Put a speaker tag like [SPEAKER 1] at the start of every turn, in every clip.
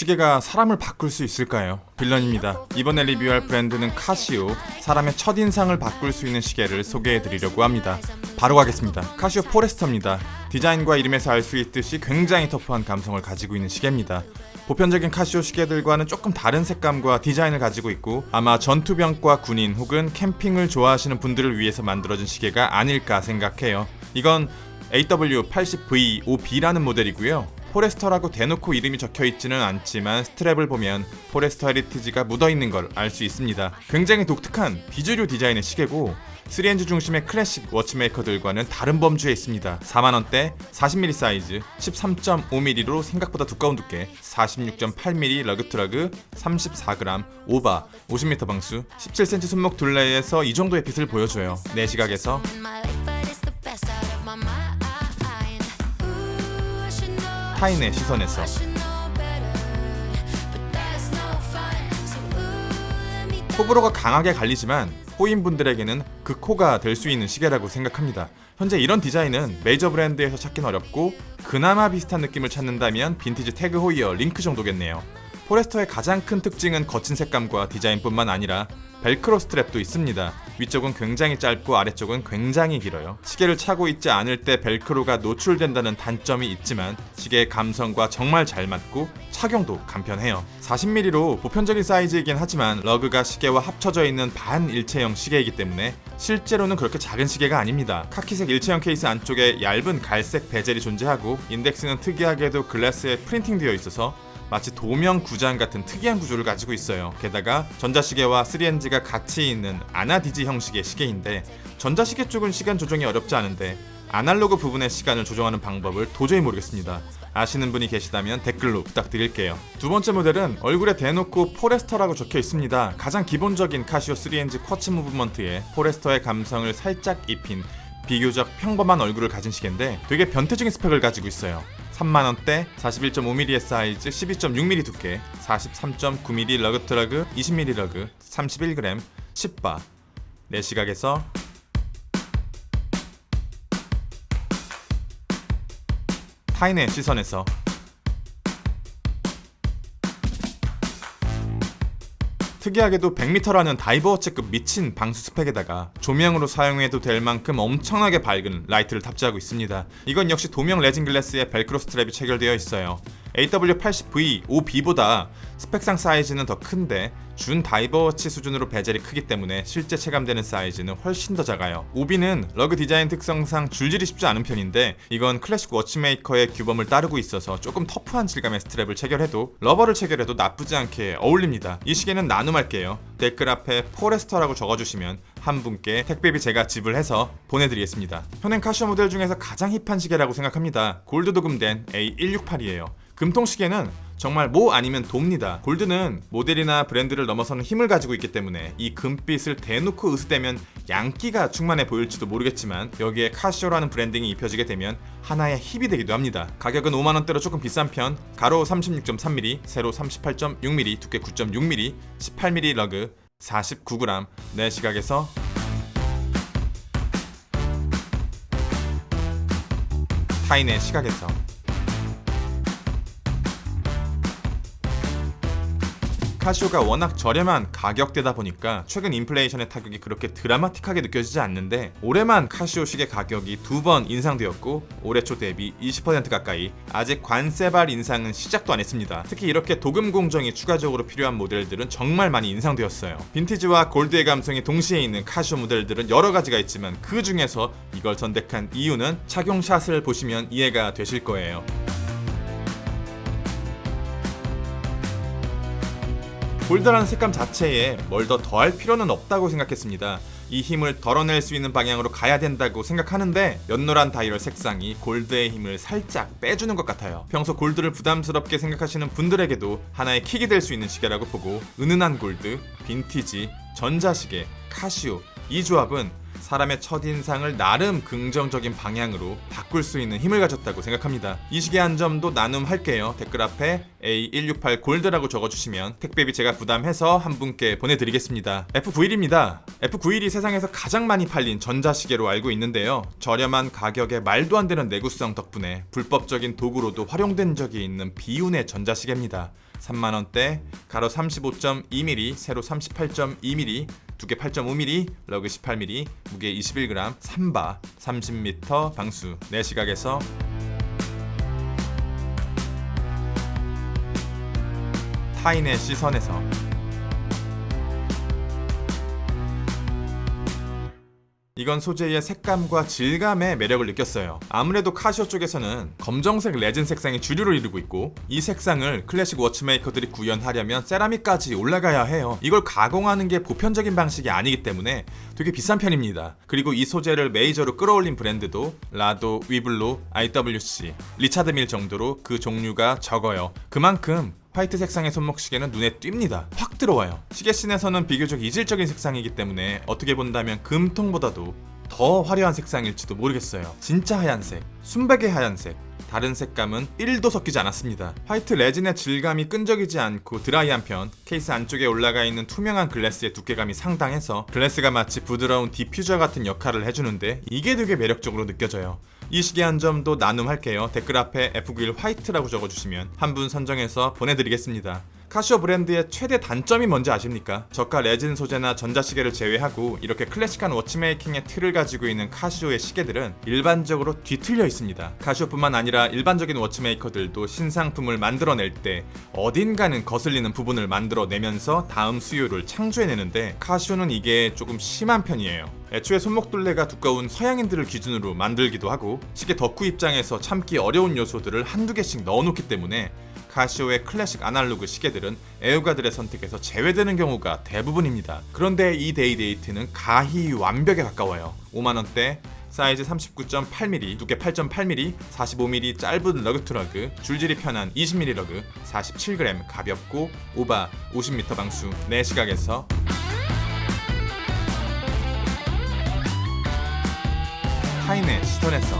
[SPEAKER 1] 시계가 사람을 바꿀 수 있을까요? 빌런입니다. 이번에 리뷰할 브랜드는 카시오. 사람의 첫인상을 바꿀 수 있는 시계를 소개해드리려고 합니다. 바로 가겠습니다. 카시오 포레스터입니다. 디자인과 이름에서 알 수 있듯이 굉장히 터프한 감성을 가지고 있는 시계입니다. 보편적인 카시오 시계들과는 조금 다른 색감과 디자인을 가지고 있고 아마 전투병과 군인 혹은 캠핑을 좋아하시는 분들을 위해서 만들어진 시계가 아닐까 생각해요. 이건 AW80V5B라는 모델이고요. 포레스터라고 대놓고 이름이 적혀있지는 않지만 스트랩을 보면 포레스터 헤리티지가 묻어있는 걸 알 수 있습니다. 굉장히 독특한 비주류 디자인의 시계고 3N 중심의 클래식 워치메이커들과는 다른 범주에 있습니다. 4만원대 40mm 사이즈 13.5mm로 생각보다 두꺼운 두께 46.8mm 러그트러그 34g 오바 50m 방수 17cm 손목 둘레에서 이 정도의 빛을 보여줘요. 내 시각에서 타인의 시선에서 호불호가 강하게 갈리지만 호인분들에게는 극호가 될 수 있는 시계라고 생각합니다. 현재 이런 디자인은 메이저 브랜드에서 찾긴 어렵고 그나마 비슷한 느낌을 찾는다면 빈티지 태그 호이어 링크 정도겠네요. 포레스터의 가장 큰 특징은 거친 색감과 디자인뿐만 아니라 벨크로 스트랩도 있습니다. 위쪽은 굉장히 짧고 아래쪽은 굉장히 길어요. 시계를 차고 있지 않을 때 벨크로가 노출된다는 단점이 있지만 시계의 감성과 정말 잘 맞고 착용도 간편해요. 40mm로 보편적인 사이즈이긴 하지만 러그가 시계와 합쳐져 있는 반일체형 시계이기 때문에 실제로는 그렇게 작은 시계가 아닙니다. 카키색 일체형 케이스 안쪽에 얇은 갈색 베젤이 존재하고 인덱스는 특이하게도 글라스에 프린팅되어 있어서 마치 도명 구장 같은 특이한 구조를 가지고 있어요. 게다가 전자시계와 3NG가 같이 있는 아나디지 형식의 시계인데 전자시계 쪽은 시간 조정이 어렵지 않은데 아날로그 부분의 시간을 조정하는 방법을 도저히 모르겠습니다. 아시는 분이 계시다면 댓글로 부탁드릴게요. 두 번째 모델은 얼굴에 대놓고 포레스터라고 적혀 있습니다. 가장 기본적인 카시오 3NG 쿼츠 무브먼트에 포레스터의 감성을 살짝 입힌 비교적 평범한 얼굴을 가진 시계인데 되게 변태적인 스펙을 가지고 있어요. 3만원대 41.5mm 사이즈 12.6mm 두께 43.9mm 러그트러그 20mm 러그 31g 10바 내 시각에서 타인의 시선에서 특이하게도 100m라는 다이버워치급 미친 방수 스펙에다가 조명으로 사용해도 될 만큼 엄청나게 밝은 라이트를 탑재하고 있습니다. 이건 역시 도명 레진 글래스에 벨크로 스트랩이 체결되어 있어요. AW80V5B보다 스펙상 사이즈는 더 큰데 준 다이버워치 수준으로 베젤이 크기 때문에 실제 체감되는 사이즈는 훨씬 더 작아요. 5B는 러그 디자인 특성상 줄질이 쉽지 않은 편인데 이건 클래식 워치메이커의 규범을 따르고 있어서 조금 터프한 질감의 스트랩을 체결해도 러버를 체결해도 나쁘지 않게 어울립니다. 이 시계는 나눔할게요. 댓글 앞에 포레스터라고 적어주시면 한 분께 택배비 제가 지불해서 보내드리겠습니다. 현행 카시오 모델 중에서 가장 힙한 시계라고 생각합니다. 골드 도금된 A168이에요. 금통 시계는 정말 뭐 아니면 돕니다. 골드는 모델이나 브랜드를 넘어서는 힘을 가지고 있기 때문에 이 금빛을 대놓고 으스대면 양기가 충만해 보일지도 모르겠지만 여기에 카시오라는 브랜딩이 입혀지게 되면 하나의 힙이 되기도 합니다. 가격은 5만원대로 조금 비싼 편, 가로 36.3mm, 세로 38.6mm, 두께 9.6mm, 18mm 러그, 49g 내 시각에서 타인의 시각에서 카시오가 워낙 저렴한 가격대다 보니까 최근 인플레이션의 타격이 그렇게 드라마틱하게 느껴지지 않는데 올해만 카시오 시계 가격이 2번 인상되었고 올해 초 대비 20% 가까이 아직 관세발 인상은 시작도 안 했습니다. 특히 이렇게 도금 공정이 추가적으로 필요한 모델들은 정말 많이 인상되었어요. 빈티지와 골드의 감성이 동시에 있는 카시오 모델들은 여러 가지가 있지만 그 중에서 이걸 선택한 이유는 착용샷을 보시면 이해가 되실 거예요. 골드라는 색감 자체에 뭘 더 더할 필요는 없다고 생각했습니다. 이 힘을 덜어낼 수 있는 방향으로 가야 된다고 생각하는데 연노란 다이얼 색상이 골드의 힘을 살짝 빼주는 것 같아요. 평소 골드를 부담스럽게 생각하시는 분들에게도 하나의 킥이 될 수 있는 시계라고 보고 은은한 골드, 빈티지, 전자시계, 카시오 이 조합은 사람의 첫인상을 나름 긍정적인 방향으로 바꿀 수 있는 힘을 가졌다고 생각합니다. 이 시계 한 점도 나눔할게요. 댓글 앞에 A168 골드라고 적어주시면 택배비 제가 부담해서 한 분께 보내드리겠습니다. F91입니다. F91이 세상에서 가장 많이 팔린 전자시계로 알고 있는데요. 저렴한 가격에 말도 안 되는 내구성 덕분에 불법적인 도구로도 활용된 적이 있는 비운의 전자시계입니다. 3만원대, 가로 35.2mm, 세로 38.2mm, 두께 8.5mm, 러그 18mm, 무게 21g, 3바, 30m 방수. 내 시각에서 타인의 시선에서 이건 소재의 색감과 질감의 매력을 느꼈어요. 아무래도 카시오 쪽에서는 검정색 레진 색상이 주류를 이루고 있고, 이 색상을 클래식 워치메이커들이 구현하려면 세라믹까지 올라가야 해요. 이걸 가공하는 게 보편적인 방식이 아니기 때문에 되게 비싼 편입니다. 그리고 이 소재를 메이저로 끌어올린 브랜드도 라도, 위블로, IWC, 리차드 밀 정도로 그 종류가 적어요. 그만큼 화이트 색상의 손목시계는 눈에 띕니다. 확 들어와요. 시계씬에서는 비교적 이질적인 색상이기 때문에 어떻게 본다면 금통보다도 더 화려한 색상일지도 모르겠어요. 진짜 하얀색, 순백의 하얀색, 다른 색감은 1도 섞이지 않았습니다. 화이트 레진의 질감이 끈적이지 않고 드라이한 편, 케이스 안쪽에 올라가 있는 투명한 글래스의 두께감이 상당해서 글래스가 마치 부드러운 디퓨저 같은 역할을 해주는데, 이게 되게 매력적으로 느껴져요. 이 시계 한 점도 나눔할게요. 댓글 앞에 F91 화이트라고 적어주시면 한 분 선정해서 보내드리겠습니다. 카시오 브랜드의 최대 단점이 뭔지 아십니까? 저가 레진 소재나 전자시계를 제외하고 이렇게 클래식한 워치메이킹의 틀을 가지고 있는 카시오의 시계들은 일반적으로 뒤틀려 있습니다. 카시오뿐만 아니라 일반적인 워치메이커들도 신상품을 만들어낼 때 어딘가는 거슬리는 부분을 만들어내면서 다음 수요를 창조해내는데, 카시오는 이게 조금 심한 편이에요. 애초에 손목둘레가 두꺼운 서양인들을 기준으로 만들기도 하고, 시계 덕후 입장에서 참기 어려운 요소들을 한두 개씩 넣어놓기 때문에 카시오의 클래식 아날로그 시계들은 애호가들의 선택에서 제외되는 경우가 대부분입니다. 그런데 이 데이데이트는 가히 완벽에 가까워요. 5만원대, 사이즈 39.8mm, 두께 8.8mm, 45mm 짧은 러그 투러그, 줄질이 편한 20mm 러그, 47g 가볍고 오바 50m 방수. 내 시각에서 타인의 시선에서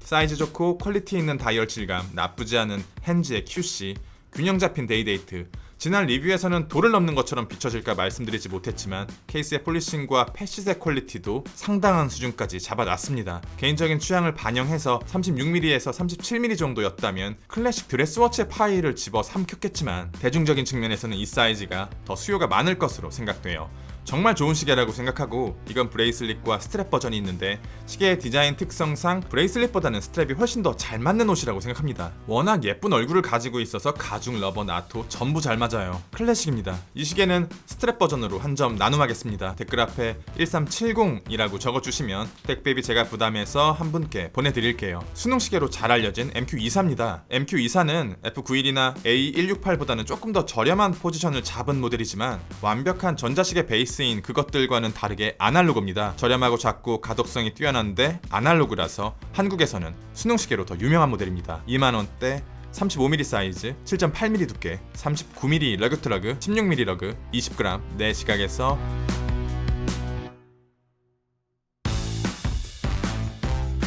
[SPEAKER 1] 사이즈 좋고 퀄리티 있는 다이얼 질감, 나쁘지 않은 핸즈의 QC, 균형 잡힌 데이데이트. 지난 리뷰에서는 도를 넘는 것처럼 비춰질까 말씀드리지 못했지만 케이스의 폴리싱과 패시색 퀄리티도 상당한 수준까지 잡아놨습니다. 개인적인 취향을 반영해서 36mm에서 37mm 정도였다면 클래식 드레스워치의 파일을 집어 삼켰겠지만, 대중적인 측면에서는 이 사이즈가 더 수요가 많을 것으로 생각돼요. 정말 좋은 시계라고 생각하고, 이건 브레이슬릿과 스트랩 버전이 있는데 시계의 디자인 특성상 브레이슬릿보다는 스트랩이 훨씬 더 잘 맞는 옷이라고 생각합니다. 워낙 예쁜 얼굴을 가지고 있어서 가죽, 러버, 나토 전부 잘 맞아요. 클래식입니다. 이 시계는 스트랩 버전으로 한 점 나눔하겠습니다. 댓글 앞에 1370이라고 적어주시면 택배비 제가 부담해서 한 분께 보내드릴게요. 수능시계로 잘 알려진 MQ24입니다. MQ24는 F91이나 A168보다는 조금 더 저렴한 포지션을 잡은 모델이지만 완벽한 전자시계 베이스인 그것들과는 다르게 아날로그입니다. 저렴하고 작고 가독성이 뛰어난데 아날로그라서 한국에서는 수능시계로 더 유명한 모델입니다. 2만원대, 35mm 사이즈, 7.8mm 두께, 39mm 러그 투러그, 16mm 러그, 20g. 내 시각에서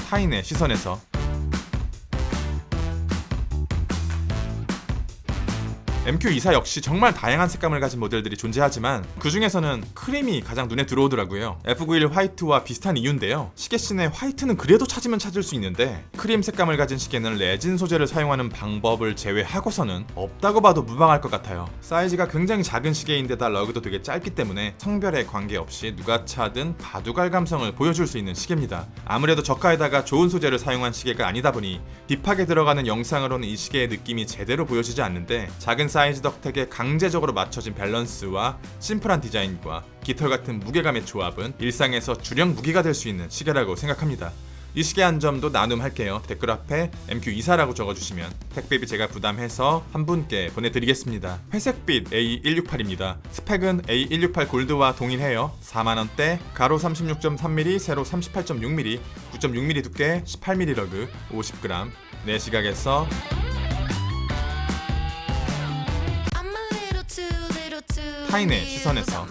[SPEAKER 1] 타인의 시선에서 MQ24 역시 정말 다양한 색감을 가진 모델들이 존재하지만 그 중에서는 크림이 가장 눈에 들어오더라고요. F91 화이트와 비슷한 이유인데요. 시계씬의 화이트는 그래도 찾으면 찾을 수 있는데 크림 색감을 가진 시계는 레진 소재를 사용하는 방법을 제외하고서는 없다고 봐도 무방할 것 같아요. 사이즈가 굉장히 작은 시계인데다 러그도 되게 짧기 때문에 성별에 관계없이 누가 차든 바둑알 감성을 보여줄 수 있는 시계입니다. 아무래도 저가에다가 좋은 소재를 사용한 시계가 아니다 보니 딥하게 들어가는 영상으로는 이 시계의 느낌이 제대로 보여지지 않는데, 작은 사이즈 덕택에 강제적으로 맞춰진 밸런스와 심플한 디자인과 깃털 같은 무게감의 조합은 일상에서 주력 무기가 될 수 있는 시계라고 생각합니다. 이 시계 한 점도 나눔할게요. 댓글 앞에 MQ24라고 적어주시면 택배비 제가 부담해서 한 분께 보내드리겠습니다. 회색빛 A168입니다. 스펙은 A168 골드와 동일해요. 4만원대, 가로 36.3mm, 세로 38.6mm, 9.6mm 두께, 18mm 러그, 50g. 내 시각에서 타인의 시선에서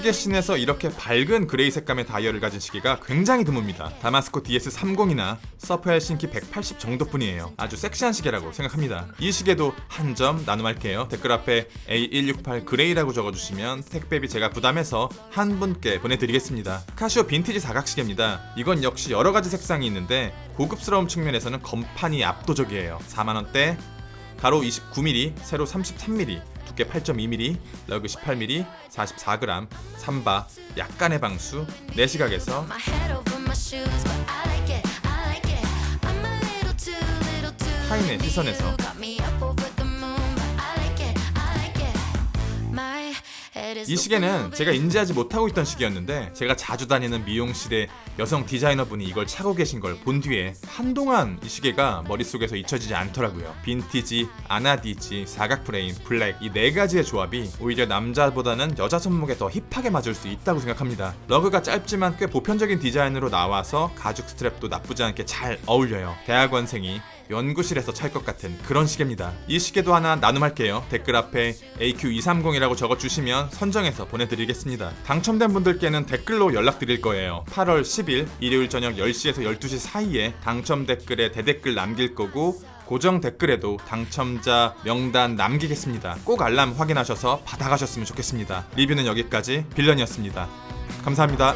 [SPEAKER 1] 시계씬에서 이렇게 밝은 그레이 색감의 다이얼을 가진 시계가 굉장히 드뭅니다. 다마스코 DS30이나 서프 헬싱키 180 정도뿐이에요. 아주 섹시한 시계라고 생각합니다. 이 시계도 한 점 나눔할게요. 댓글 앞에 A168 그레이라고 적어주시면 택배비 제가 부담해서 한 분께 보내드리겠습니다. 카시오 빈티지 사각시계입니다. 이건 역시 여러가지 색상이 있는데 고급스러움 측면에서는 건판이 압도적이에요. 4만원대, 가로 29mm, 세로 33mm, 두께 8.2mm, 러그 18mm, 44g, 삼바, 약간의 방수, 4시각에서 타인의 시선에서 이 시계는 제가 인지하지 못하고 있던 시계였는데 제가 자주 다니는 미용실에 여성 디자이너분이 이걸 차고 계신 걸 본 뒤에 한동안 이 시계가 머릿속에서 잊혀지지 않더라고요. 빈티지, 아나디지, 사각 프레임, 블랙 이 4가지의 조합이 오히려 남자보다는 여자 손목에 더 힙하게 맞을 수 있다고 생각합니다. 러그가 짧지만 꽤 보편적인 디자인으로 나와서 가죽 스트랩도 나쁘지 않게 잘 어울려요. 대학원생이 연구실에서 찰 것 같은 그런 시계입니다. 이 시계도 하나 나눔할게요. 댓글 앞에 AQ230이라고 적어주시면 선정해서 보내드리겠습니다. 당첨된 분들께는 댓글로 연락드릴 거예요. 8월 10일 일요일 저녁 10시에서 12시 사이에 당첨 댓글에 대댓글 남길 거고 고정 댓글에도 당첨자 명단 남기겠습니다. 꼭 알람 확인하셔서 받아가셨으면 좋겠습니다. 리뷰는 여기까지 빌런이었습니다. 감사합니다.